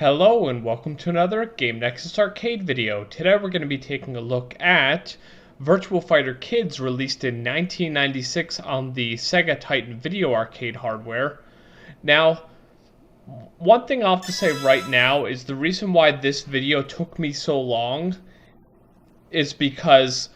Hello and welcome to another Game Nexus Arcade video. Today we're going to be taking a look at Virtua Fighter Kids, released in 1996 on the Sega Titan Video Arcade hardware. Now, one thing I'll have to say right now is the reason why this video took me so long is because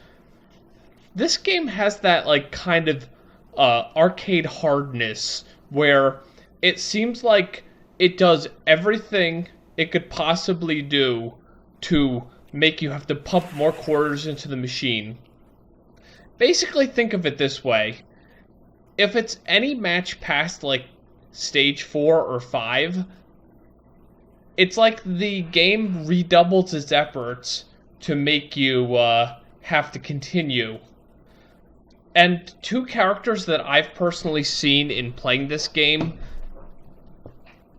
this game has that kind of arcade hardness where it seems like it does everything it could possibly do to make you have to pump more quarters into the machine. Basically, think of it this way. If it's any match past stage 4 or 5, it's like the game redoubles its efforts to make you have to continue. And two characters that I've personally seen in playing this game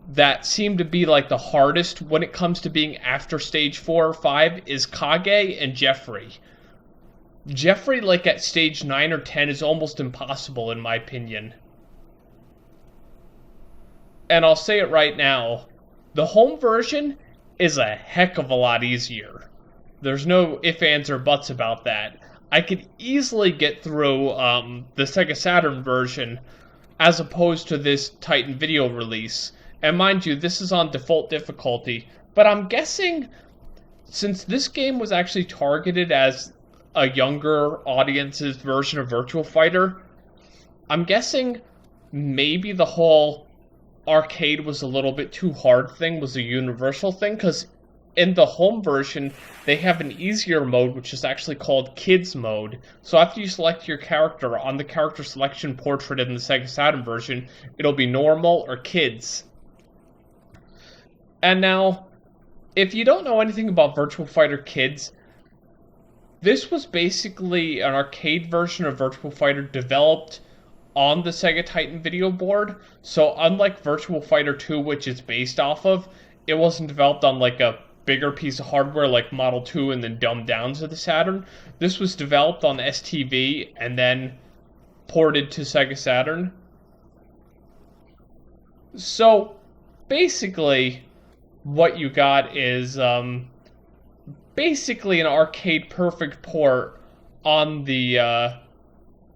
that seem to be the hardest when it comes to being after stage 4 or 5 is Kage and Jeffrey. Jeffrey, at stage 9 or 10, is almost impossible in my opinion. And I'll say it right now, the home version is a heck of a lot easier. There's no ifs, ands, or buts about that. I could easily get through the Sega Saturn version as opposed to this Titan Video release. And mind you, this is on default difficulty, but I'm guessing since this game was actually targeted as a younger audience's version of Virtua Fighter, I'm guessing maybe the whole arcade was a little bit too hard thing was a universal thing, because in the home version, they have an easier mode, which is actually called Kids mode. So after you select your character on the character selection portrait in the Sega Saturn version, it'll be normal or Kids. And now, if you don't know anything about Virtua Fighter Kids, this was basically an arcade version of Virtua Fighter developed on the Sega Titan video board. So unlike Virtua Fighter 2, which it's based off of, it wasn't developed on a bigger piece of hardware like Model 2 and then dumbed down to the Saturn. This was developed on STV and then ported to Sega Saturn. So basically, what you got is basically an arcade perfect port on the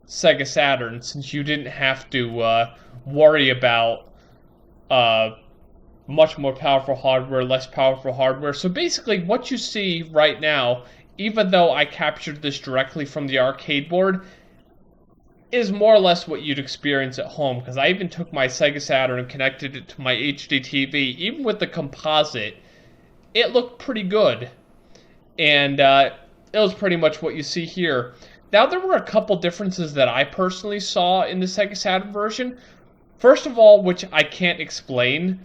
Sega Saturn, since you didn't have to worry about much more powerful hardware, less powerful hardware. So basically what you see right now, even though I captured this directly from the arcade board, is more or less what you'd experience at home, because I even took my Sega Saturn and connected it to my HD TV. Even with the composite, it looked pretty good. And it was pretty much what you see here. Now, there were a couple differences that I personally saw in the Sega Saturn version. First of all, which I can't explain,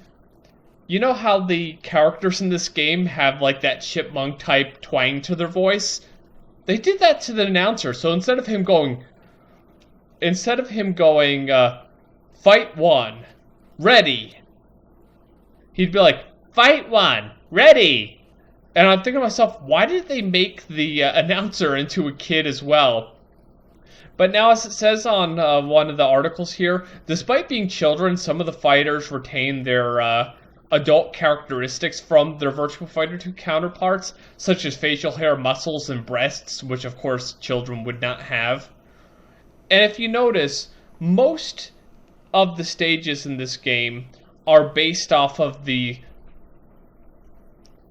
you know how the characters in this game have that chipmunk type twang to their voice? They did that to the announcer, so instead of him going, fight 1, ready, he'd be like, fight 1, ready. And I'm thinking to myself, why did they make the announcer into a kid as well? But now, as it says on one of the articles here, despite being children, some of the fighters retain their adult characteristics from their Virtua Fighter 2 counterparts, such as facial hair, muscles, and breasts, which of course children would not have. And if you notice, most of the stages in this game are based off of the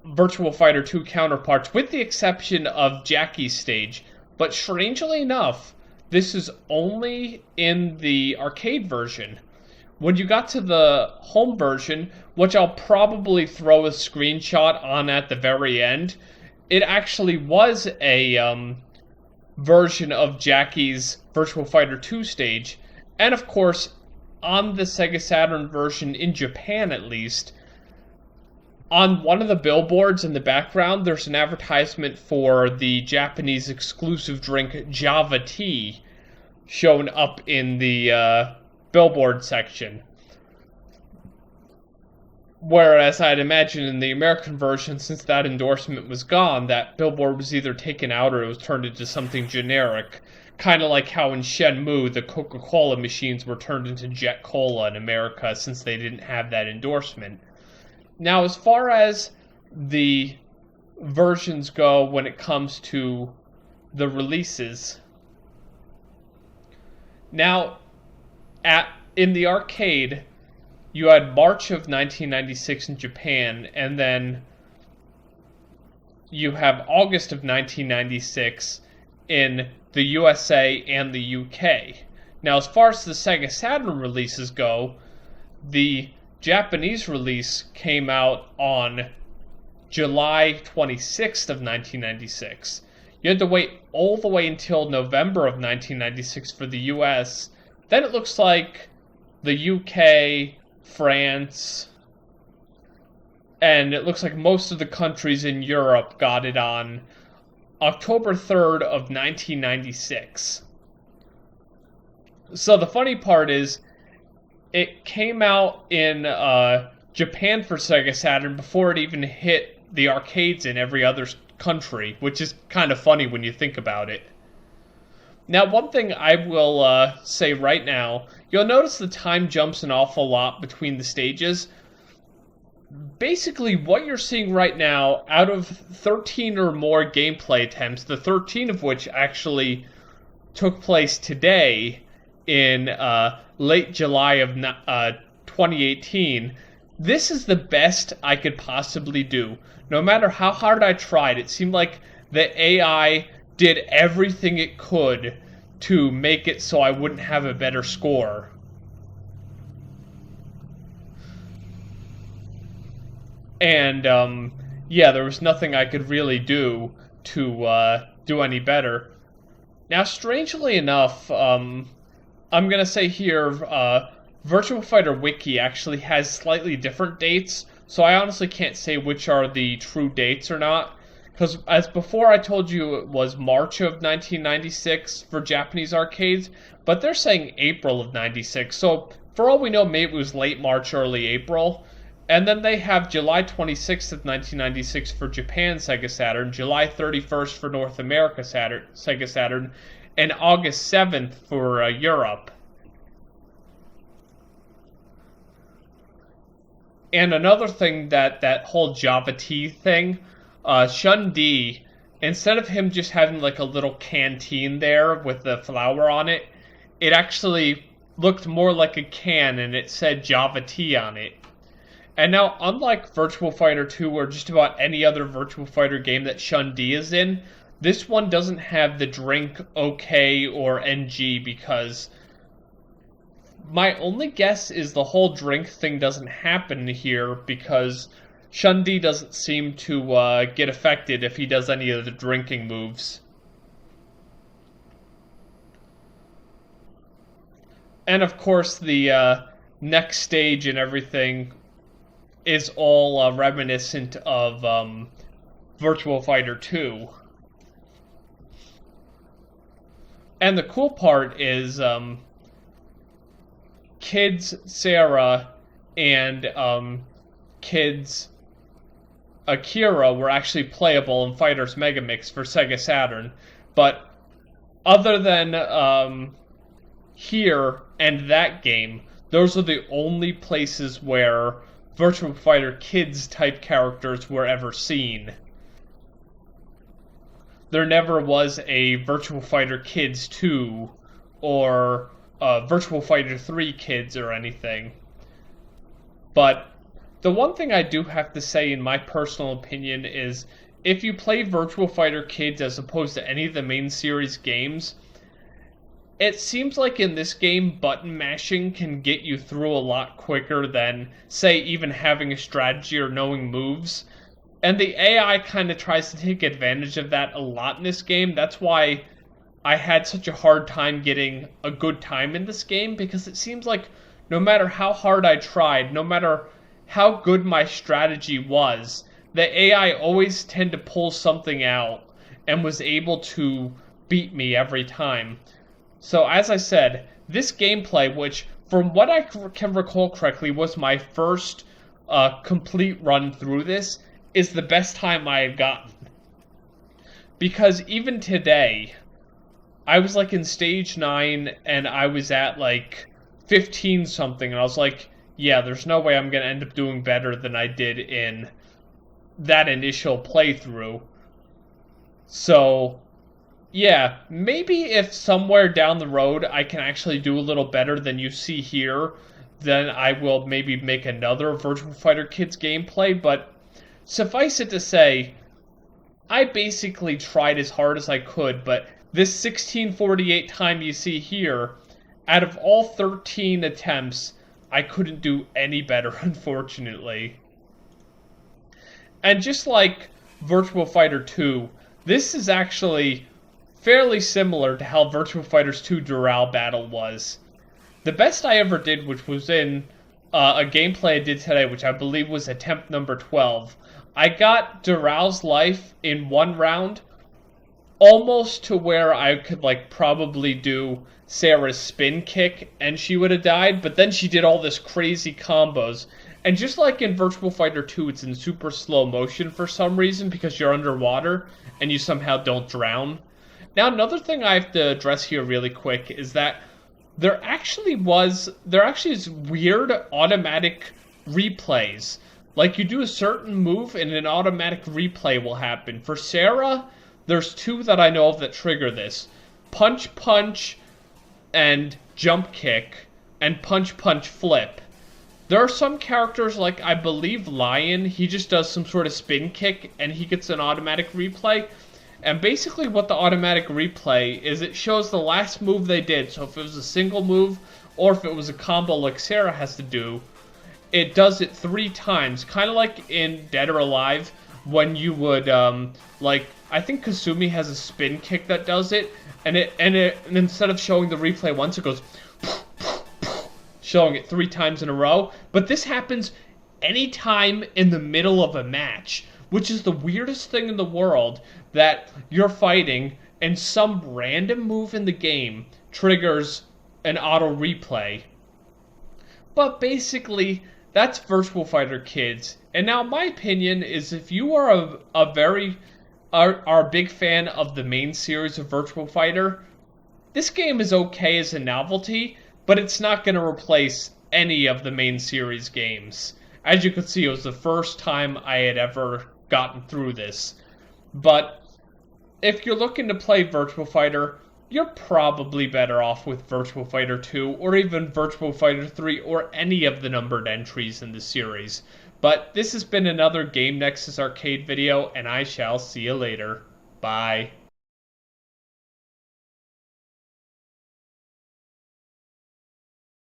Virtua Fighter 2 counterparts, with the exception of Jackie's stage. But strangely enough, this is only in the arcade version. When you got to the home version, which I'll probably throw a screenshot on at the very end, it actually was a version of Jackie's Virtua Fighter 2 stage. And of course, on the Sega Saturn version, in Japan at least, on one of the billboards in the background, there's an advertisement for the Japanese exclusive drink Java Tea shown up in the billboard section. Whereas I'd imagine in the American version, since that endorsement was gone, that billboard was either taken out or it was turned into something generic. Kind of like how in Shenmue, the Coca-Cola machines were turned into Jet Cola in America since they didn't have that endorsement. Now, as far as the versions go when it comes to the releases, now in the arcade, you had March of 1996 in Japan, and then you have August of 1996 in the USA and the UK. Now, as far as the Sega Saturn releases go, the Japanese release came out on July 26th of 1996. You had to wait all the way until November of 1996 for the US. Then it looks like the UK, France, and it looks like most of the countries in Europe got it on October 3rd of 1996. So the funny part is, it came out in Japan for Sega Saturn before it even hit the arcades in every other country, which is kind of funny when you think about it. Now, one thing I will say right now, you'll notice the time jumps an awful lot between the stages. Basically, what you're seeing right now, out of 13 or more gameplay attempts, the 13 of which actually took place today in late July of 2018, this is the best I could possibly do. No matter how hard I tried, it seemed like the AI did everything it could to make it so I wouldn't have a better score. And, yeah, there was nothing I could really do to do any better. Now, strangely enough, I'm going to say here, Virtua Fighter Wiki actually has slightly different dates, so I honestly can't say which are the true dates or not. Because as before I told you it was March of 1996 for Japanese arcades, but they're saying April of 96, so for all we know, maybe it was late March, early April. And then they have July 26th of 1996 for Japan Sega Saturn, July 31st for North America Sega Saturn, and August 7th for Europe. And another thing that whole Java T thing, Shun-Di, instead of him just having like a little canteen there with the flower on it, it actually looked more like a can and it said Java T on it. And now, unlike Virtua Fighter 2 or just about any other Virtua Fighter game that Shun-Di is in, this one doesn't have the drink OK or NG, because my only guess is the whole drink thing doesn't happen here because Shun-Di doesn't seem to get affected if he does any of the drinking moves. And of course, the next stage and everything is all reminiscent of Virtua Fighter 2. And the cool part is Kids Sarah and Kids Akira were actually playable in Fighters Megamix for Sega Saturn, but other than here and that game, those are the only places where Virtua Fighter Kids type characters were ever seen. There never was a Virtua Fighter Kids 2 or Virtua Fighter 3 Kids or anything. But the one thing I do have to say in my personal opinion is, if you play Virtua Fighter Kids as opposed to any of the main series games, it seems like in this game, button mashing can get you through a lot quicker than, say, even having a strategy or knowing moves. And the AI kind of tries to take advantage of that a lot in this game. That's why I had such a hard time getting a good time in this game, because it seems like no matter how hard I tried, no matter how good my strategy was, the AI always tend to pull something out and was able to beat me every time. So as I said, this gameplay, which from what I can recall correctly was my first complete run through this, is the best time I have gotten. Because even today, I was like in stage 9 and I was at like 15 something, and I was like, yeah, there's no way I'm going to end up doing better than I did in that initial playthrough. So, yeah, maybe if somewhere down the road I can actually do a little better than you see here, then I will maybe make another Virtua Fighter Kids gameplay, but suffice it to say, I basically tried as hard as I could, but this 1648 time you see here, out of all 13 attempts, I couldn't do any better, unfortunately. And just like Virtua Fighter 2, this is actually fairly similar to how Virtua Fighter's 2 Dural Battle was. The best I ever did, which was in a gameplay I did today, which I believe was attempt number 12, I got Dural's life in one round, almost to where I could probably do Sarah's spin kick and she would have died, but then she did all this crazy combos. And just like in Virtua Fighter 2, it's in super slow motion for some reason because you're underwater and you somehow don't drown. Now, another thing I have to address here really quick is that there actually is weird automatic replays. Like, you do a certain move and an automatic replay will happen. For Sarah, there's two that I know of that trigger this. Punch, punch, and jump kick, and punch, punch, flip. There are some characters, like I believe Lion, he just does some sort of spin kick, and he gets an automatic replay. And basically what the automatic replay is, it shows the last move they did. So if it was a single move, or if it was a combo like Sarah has to do, it does it 3 times. Kind of like in Dead or Alive, when you would, I think Kasumi has a spin kick that does it, and instead of showing the replay once, it goes showing it 3 times in a row. But this happens anytime in the middle of a match, which is the weirdest thing in the world, that you're fighting and some random move in the game triggers an auto replay. But basically, that's Virtua Fighter Kids. And now my opinion is, if you are a big fan of the main series of Virtua Fighter, this game is okay as a novelty, but it's not going to replace any of the main series games. As you can see, it was the first time I had ever gotten through this. But if you're looking to play Virtua Fighter, you're probably better off with Virtua Fighter 2 or even Virtua Fighter 3 or any of the numbered entries in the series. But this has been another Game Nexus Arcade video, and I shall see you later. Bye.